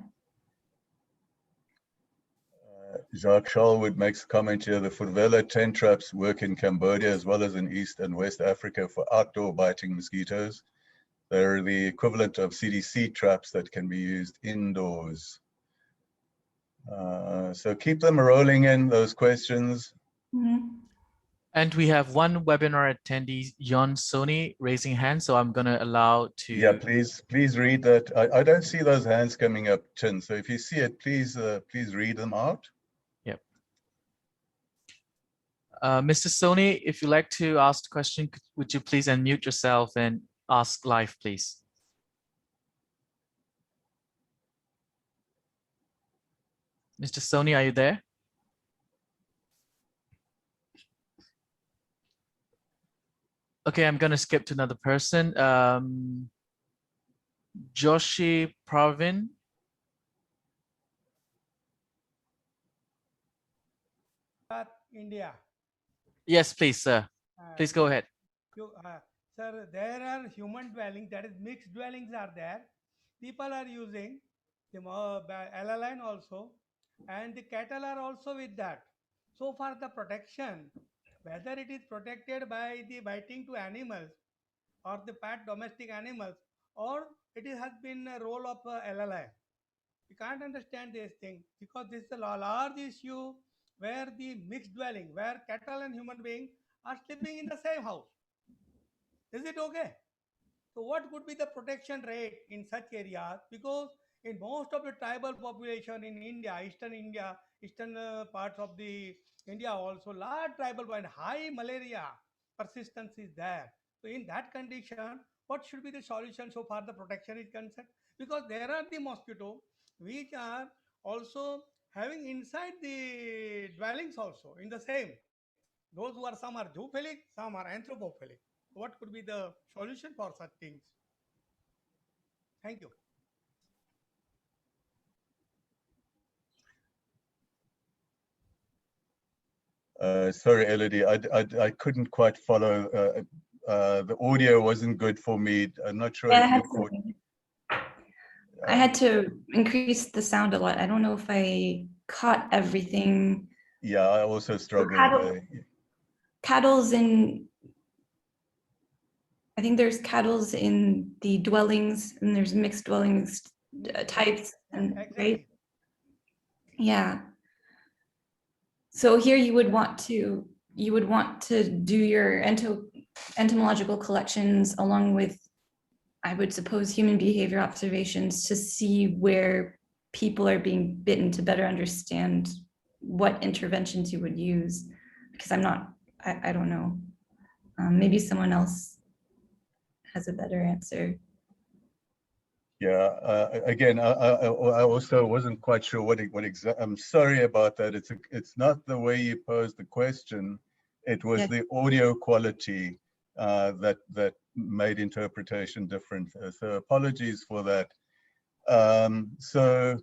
Speaker 1: Jacques Charlwood makes a comment here, the Furvela tent traps work in Cambodia as well as in East and West Africa for outdoor biting mosquitoes. They're the equivalent of CDC traps that can be used indoors. So keep them rolling in, those questions.
Speaker 3: Mm-hmm.
Speaker 4: And we have one webinar attendee, Yon Soni, raising hand, so I'm going to allow to...
Speaker 1: Yeah, please read that. I don't see those hands coming up, Chin, so if you see it, please read them out.
Speaker 4: Yep. Mr. Soni, if you'd like to ask a question, would you please unmute yourself and ask live, please? Mr. Soni, are you there? Okay, I'm going to skip to another person. Joshi Pravin.
Speaker 5: India.
Speaker 4: Yes, please, sir. Please go ahead.
Speaker 5: Sir, there are human dwellings, that is mixed dwellings are there. People are using the LLIN also, and the cattle are also with that. So far the protection, whether it is protected by the biting to animals or the pet domestic animals, or it has been a role of LLI. We can't understand this thing because this is a large issue where the mixed dwelling, where cattle and human beings are sleeping in the same house. Is it okay? So what could be the protection rate in such areas? Because in most of the tribal population in India, eastern parts of the India also, large tribal and high malaria persistence is there. So in that condition, what should be the solution so far the protection is concerned? Because there are the mosquito which are also having inside the dwellings also in the same. Those who are, some are zoophilic, some are anthropophilic. What could be the solution for such things? Thank you.
Speaker 1: Sorry, Elodie, I couldn't quite follow. The audio wasn't good for me. I'm not sure if you caught.
Speaker 3: I had to increase the sound a lot. I don't know if I caught everything.
Speaker 1: Yeah, I also struggled.
Speaker 3: Cattle's in, I think there's cattle's in the dwellings, and there's mixed dwellings types, and
Speaker 5: Exactly.
Speaker 3: right? Yeah. So here you would want to do your entomological collections along with, I would suppose, human behavior observations to see where people are being bitten, to better understand what interventions you would use. Because I don't know. Maybe someone else has a better answer.
Speaker 1: Yeah, again, I also wasn't quite sure what exactly. I'm sorry about that. It's not the way you posed the question. It was the audio quality that made interpretation different. So apologies for that. So,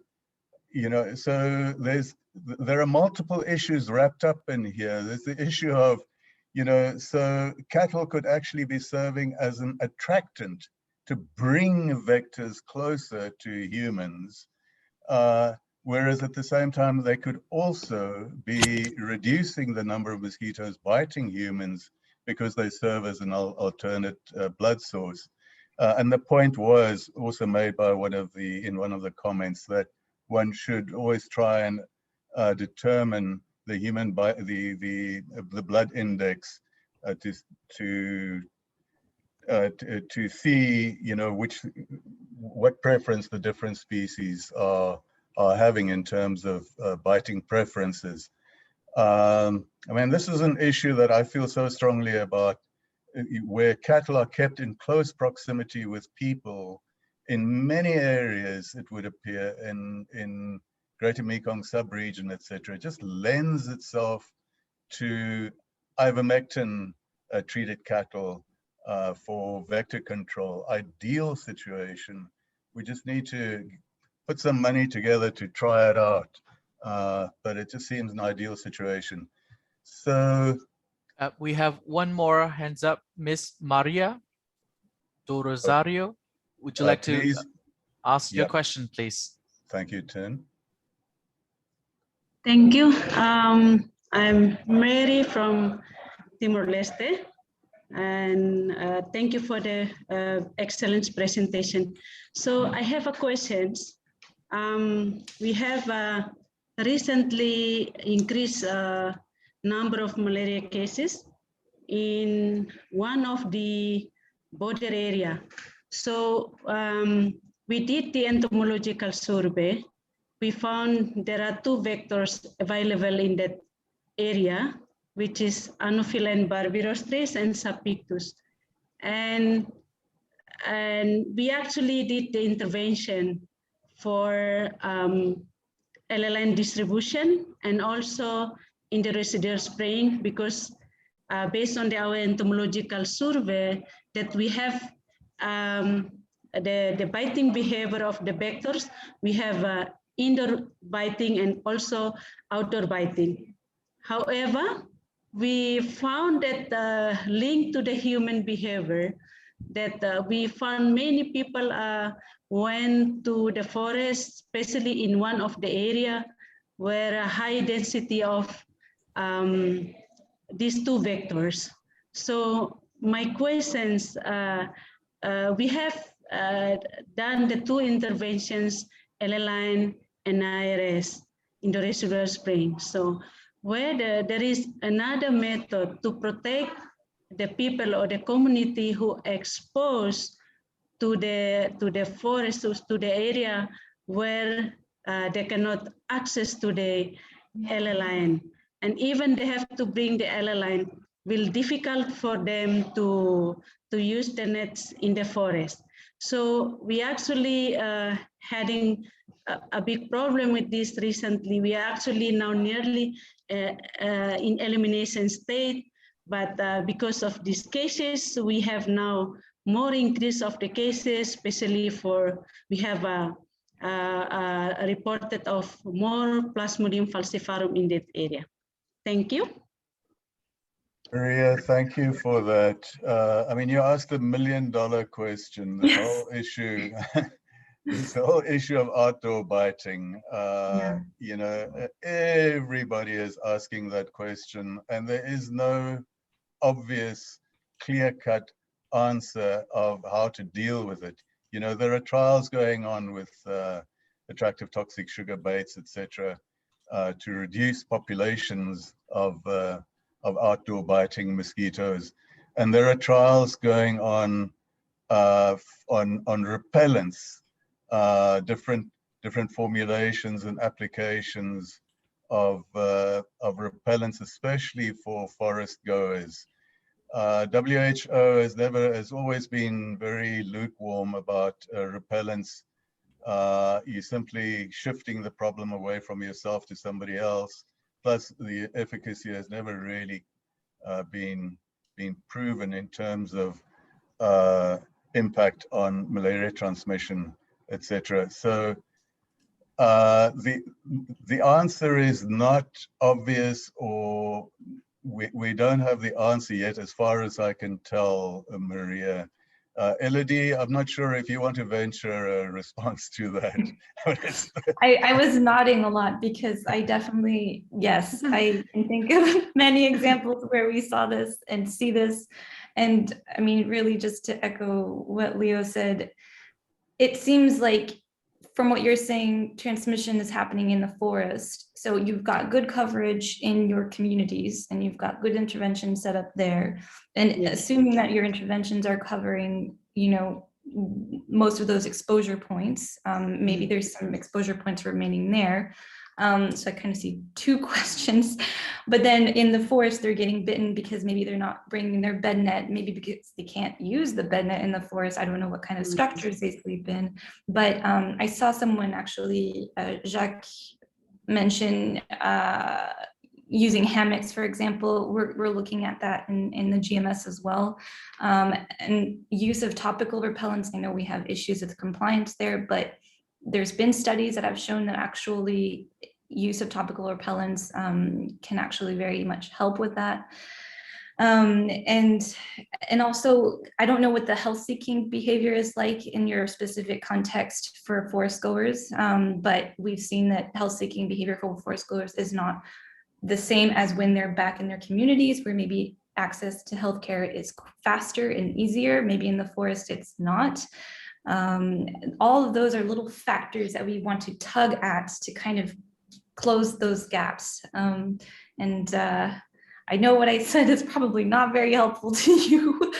Speaker 1: you know, so there are multiple issues wrapped up in here. There's the issue of, so cattle could actually be serving as an attractant to bring vectors closer to humans, whereas at the same time, they could also be reducing the number of mosquitoes biting humans because they serve as an alternate blood source. And the point was also made by in one of the comments that one should always try and determine the human the blood index to see what preference the different species are having in terms of biting preferences. I mean, this is an issue that I feel so strongly about, where cattle are kept in close proximity with people in many areas. It would appear in Greater Mekong sub-region, etc. It just lends itself to ivermectin treated cattle for vector control. Ideal situation. We just need to put some money together to try it out. But it just seems an ideal situation. So
Speaker 4: we have one more hands up, Miss Maria do Rosario. Would you like to ask your question, please?
Speaker 1: Thank you, Tim.
Speaker 6: Thank you. I'm Mary from Timor-Leste, and thank you for the excellent presentation. So I have a question. We have recently increased number of malaria cases in one of the border area. So we did the entomological survey. We found there are 2 vectors available in that area, which is Anopheline barbarostris and Sapictus. And we actually did the intervention for LLIN distribution and also in the residual spraying, because based on our entomological survey that we have the biting behavior of the vectors, we have indoor biting and also outdoor biting. However, we found that linked to the human behavior, that we found many people went to the forest, especially in one of the area where a high density of these 2 vectors. So my questions, we have done the 2 interventions, LLIN and IRS in the residual spraying. So whether there is another method to protect the people or the community who exposed to the forest, to the area where they cannot access to the LLIN. And even they have to bring the LLIN, will difficult for them to use the nets in the forest. So we actually having a big problem with this recently. We are actually now nearly in elimination state, but because of these cases, we have now more increase of the cases, especially we have reported of more Plasmodium falciparum in that area. Thank you.
Speaker 1: Maria, thank you for that. I mean, you asked $1 million question, the whole issue. This whole issue of outdoor biting, everybody is asking that question, and there is no obvious, clear-cut answer of how to deal with it. There are trials going on with attractive toxic sugar baits, etc., to reduce populations of outdoor biting mosquitoes, and there are trials going on repellents. Different formulations and applications of repellents, especially for forest goers. WHO has always been very lukewarm about repellents. You're simply shifting the problem away from yourself to somebody else. Plus, the efficacy has never really been proven in terms of impact on malaria transmission, etc. So the answer is not obvious, or we don't have the answer yet, as far as I can tell, Maria. Elodie, I'm not sure if you want to venture a response to that.
Speaker 3: I was nodding a lot because I definitely, yes, I can think of many examples where we saw this and see this. And I mean, really just to echo what Leo said, it seems like from what you're saying, transmission is happening in the forest. So you've got good coverage in your communities and you've got good interventions set up there. And
Speaker 6: Yes.
Speaker 3: assuming that your interventions are covering, you know, most of those exposure points, maybe there's some exposure points remaining there. So I kind of see two questions, but then in the forest, they're getting bitten because maybe they're not bringing their bed net, maybe because they can't use the bed net in the forest. I don't know what kind of structures they sleep in, but I saw someone actually, Jacques, mention using hammocks, for example. We're looking at that in the GMS as well. And use of topical repellents, I know we have issues with compliance there, but there's been studies that have shown that actually use of topical repellents can actually very much help with that. And also, I don't know what the health seeking behavior is like in your specific context for forest goers, but we've seen that health seeking behavior for forest goers is not the same as when they're back in their communities, where maybe access to healthcare is faster and easier. Maybe in the forest it's not. All of those are little factors that we want to tug at to kind of close those gaps. I know what I said is probably not very helpful to you,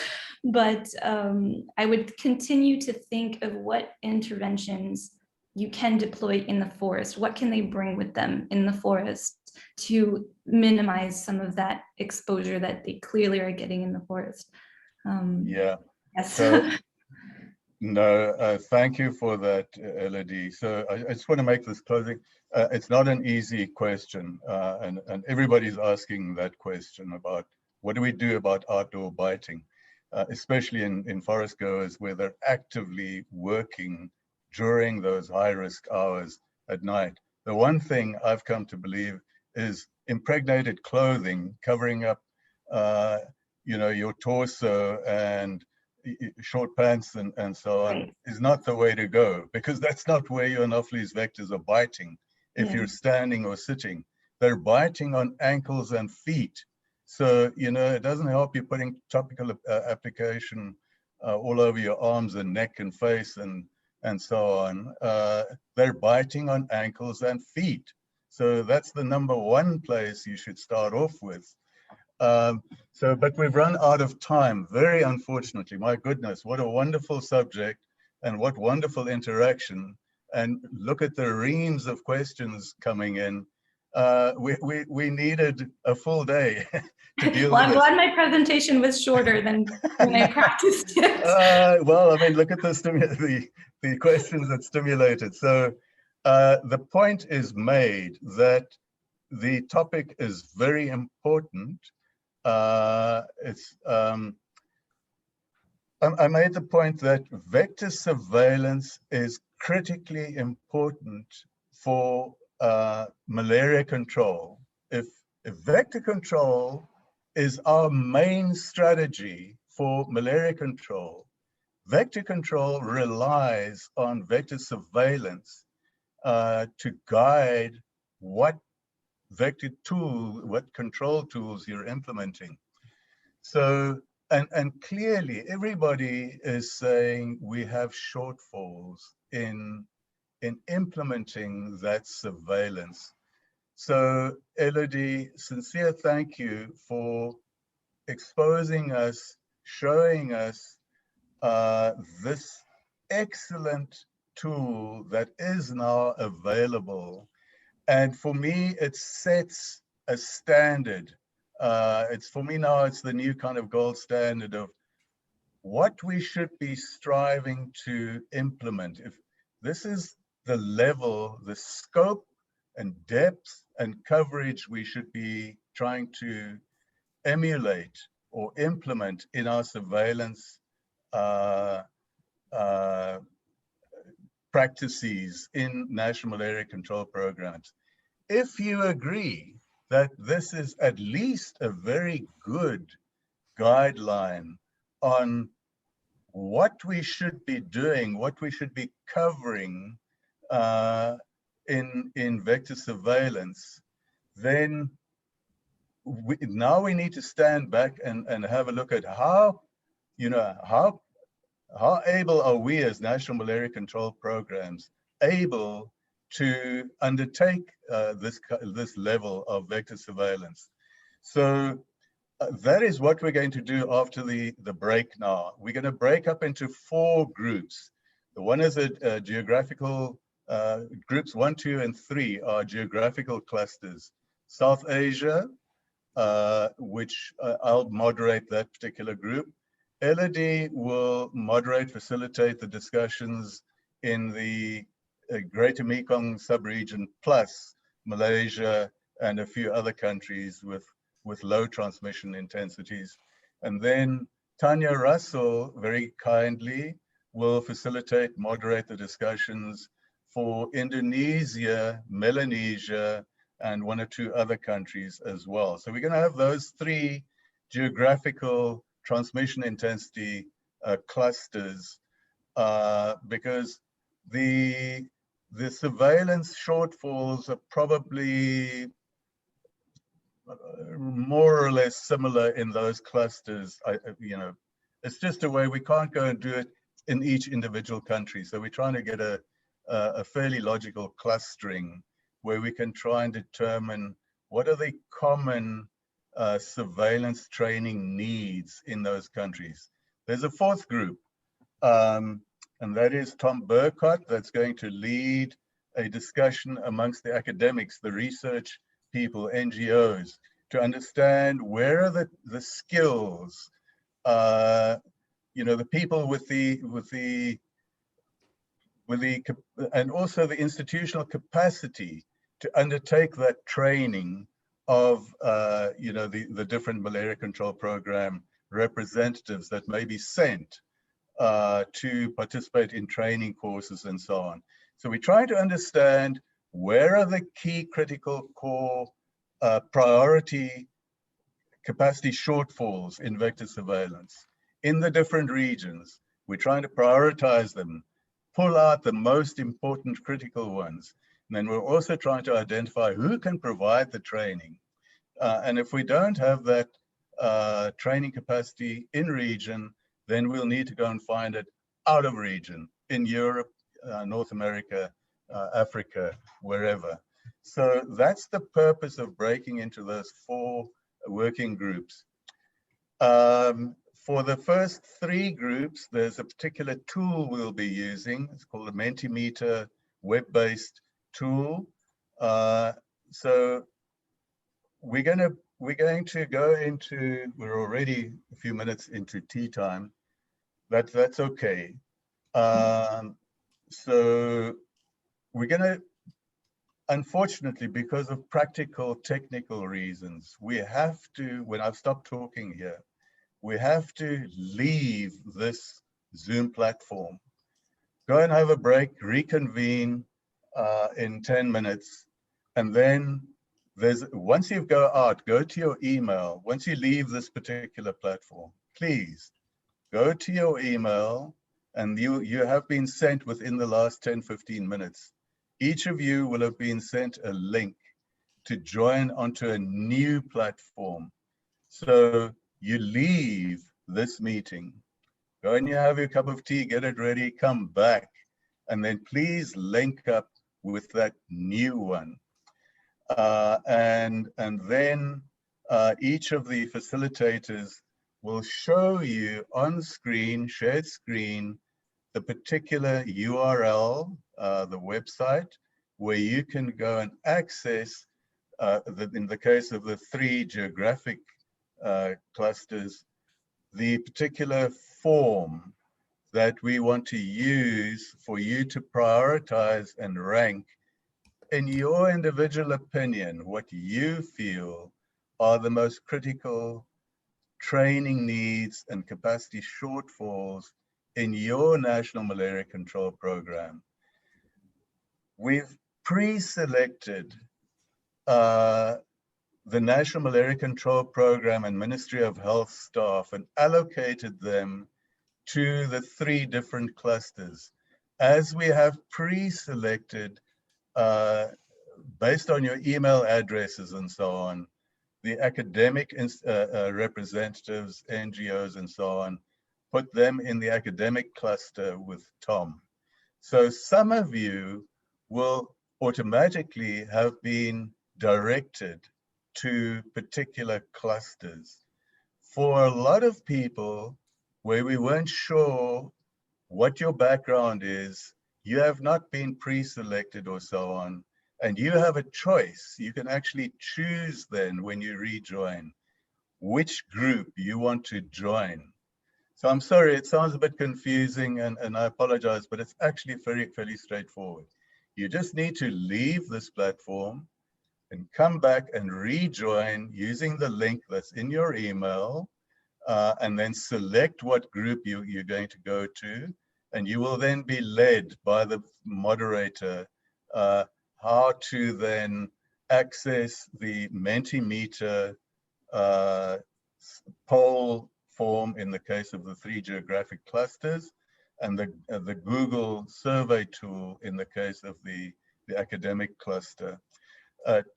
Speaker 3: but I would continue to think of what interventions you can deploy in the forest. What can they bring with them in the forest to minimize some of that exposure that they clearly are getting in the forest?
Speaker 1: Yeah.
Speaker 3: Yes.
Speaker 1: So, no, thank you for that, Elodie. So I just want to make this closing. It's not an easy question, and everybody's asking that question about what do we do about outdoor biting, especially in forest goers where they're actively working during those high-risk hours at night. The one thing I've come to believe is impregnated clothing covering up, you know, your torso and short pants and so on,
Speaker 3: Right.
Speaker 1: is not the way to go, because that's not where your Anopheles vectors are biting. If you're standing or sitting, they're biting on ankles and feet. So, you know, it doesn't help you putting topical application all over your arms and neck and face and so on. They're biting on ankles and feet. So that's the number one place you should start off with. But we've run out of time, very unfortunately. My goodness, what a wonderful subject and what wonderful interaction. And look at the reams of questions coming in. We needed a full day to deal with
Speaker 3: I'm
Speaker 1: this.
Speaker 3: glad my presentation was shorter than when I practiced it.
Speaker 1: Well, I mean, look at the questions that stimulated. So the point is made that the topic is very important. I made the point that vector surveillance is critically important for malaria control. If vector control is our main strategy for malaria control, vector control relies on vector surveillance to guide what vector tool, what control tools you're implementing. So, and clearly everybody is saying we have shortfalls in implementing that surveillance. So Elodie, sincere thank you for exposing us, showing us this excellent tool that is now available. And for me, it sets a standard. For me now, it's the new kind of gold standard of what we should be striving to implement. If this is the level, the scope and depth and coverage we should be trying to emulate or implement in our surveillance practices in national malaria control programs. If you agree that this is at least a very good guideline on what we should be doing, what we should be covering in vector surveillance, then now we need to stand back and have a look at how, how able are we as national malaria control programs able to undertake this level of vector surveillance. So that is what we're going to do after the break now. We're going to break up into 4 groups. The one is a geographical, groups 1, 2, and 3 are geographical clusters. South Asia, which I'll moderate that particular group. Elodie will moderate, facilitate the discussions in the Greater Mekong subregion, plus Malaysia and a few other countries with low transmission intensities. And then Tanya Russell very kindly will facilitate, moderate the discussions for Indonesia, Melanesia, and 1 or 2 other countries as well. So we're going to have those 3 geographical transmission intensity clusters because the surveillance shortfalls are probably more or less similar in those clusters. It's just a way we can't go and do it in each individual country. So we're trying to get a fairly logical clustering where we can try and determine what are the common surveillance training needs in those countries. There's a 4th group, and that is Tom Burkott, that's going to lead a discussion amongst the academics, the research people, NGOs, to understand where are the skills, the people with the and also the institutional capacity to undertake that training of the different malaria control program representatives that may be sent to participate in training courses and so on. So we try to understand where are the key critical core priority capacity shortfalls in vector surveillance in the different regions. We're trying to prioritize them, pull out the most important critical ones. And then we're also trying to identify who can provide the training. And if we don't have that training capacity in region, then we'll need to go and find it out of region, in Europe, North America, Africa, wherever. So that's the purpose of breaking into those 4 working groups. For the first 3 groups, there's a particular tool we'll be using. It's called a Mentimeter web-based tool. So we're going to go into, we're already a few minutes into tea time. That's okay. So we're going to, unfortunately, because of practical, technical reasons, we have to, when I've stopped talking here, we have to leave this Zoom platform, go and have a break, reconvene in 10 minutes. And then once you go out, go to your email. Once you leave this particular platform, please go to your email, and you have been sent within the last 10, 15 minutes. Each of you will have been sent a link to join onto a new platform. So you leave this meeting, go and you have your cup of tea, get it ready, come back, and then please link up with that new one. And then each of the facilitators will show you on screen, shared screen, the particular URL, the website, where you can go and access, in the case of the 3 geographic clusters, the particular form that we want to use for you to prioritize and rank, in your individual opinion, what you feel are the most critical training needs and capacity shortfalls in your national malaria control program. we've pre-selected the National Malaria Control Program and Ministry of Health staff and allocated them to the 3 different clusters. As we have pre-selected, based on your email addresses and so on, the academic representatives, NGOs and so on, put them in the academic cluster with Tom. So some of you will automatically have been directed to particular clusters. For a lot of people, where we weren't sure what your background is, you have not been pre-selected or so on, and you have a choice. You can actually choose then when you rejoin which group you want to join. So I'm sorry, it sounds a bit confusing and I apologize, but it's actually fairly straightforward. You just need to leave this platform and come back and rejoin using the link that's in your email, and then select what group you're going to go to, and you will then be led by the moderator how to then access the Mentimeter poll form in the case of the 3 geographic clusters, and the Google survey tool in the case of the academic cluster.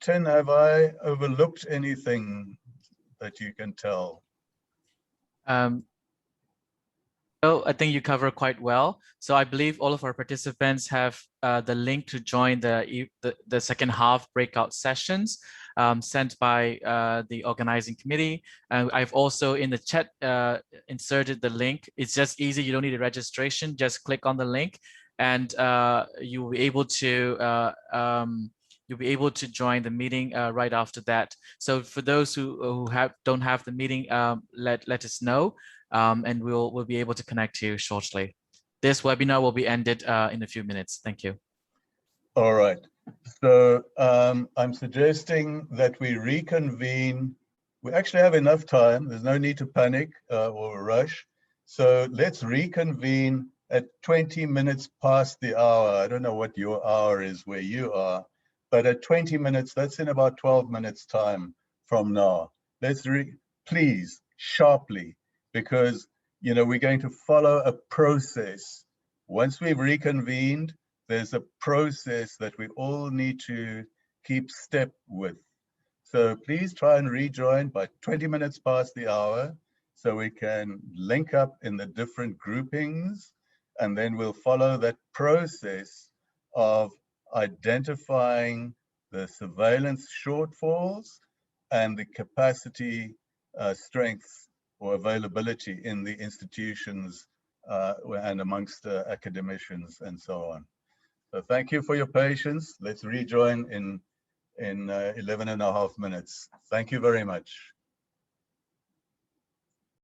Speaker 1: Tin, have I overlooked anything that you can tell?
Speaker 4: So I think you cover quite well. So I believe all of our participants have the link to join the second half breakout sessions sent by the organizing committee. I've also in the chat inserted the link. It's just easy. You don't need a registration. Just click on the link, and you'll be able to join the meeting right after that. So for those who don't have the meeting, let us know. And we'll be able to connect to you shortly. This webinar will be ended in a few minutes. Thank you.
Speaker 1: All right. So I'm suggesting that we reconvene. We actually have enough time. There's no need to panic or rush. So let's reconvene at 20 minutes past the hour. I don't know what your hour is where you are, but at 20 minutes, that's in about 12 minutes time from now. Let's please, sharply, because we're going to follow a process. Once we've reconvened, there's a process that we all need to keep step with. So please try and rejoin by 20 minutes past the hour so we can link up in the different groupings, and then we'll follow that process of identifying the surveillance shortfalls and the capacity strengths or availability in the institutions and amongst academicians and so on. So thank you for your patience. Let's rejoin in 11.5 minutes. Thank you very much.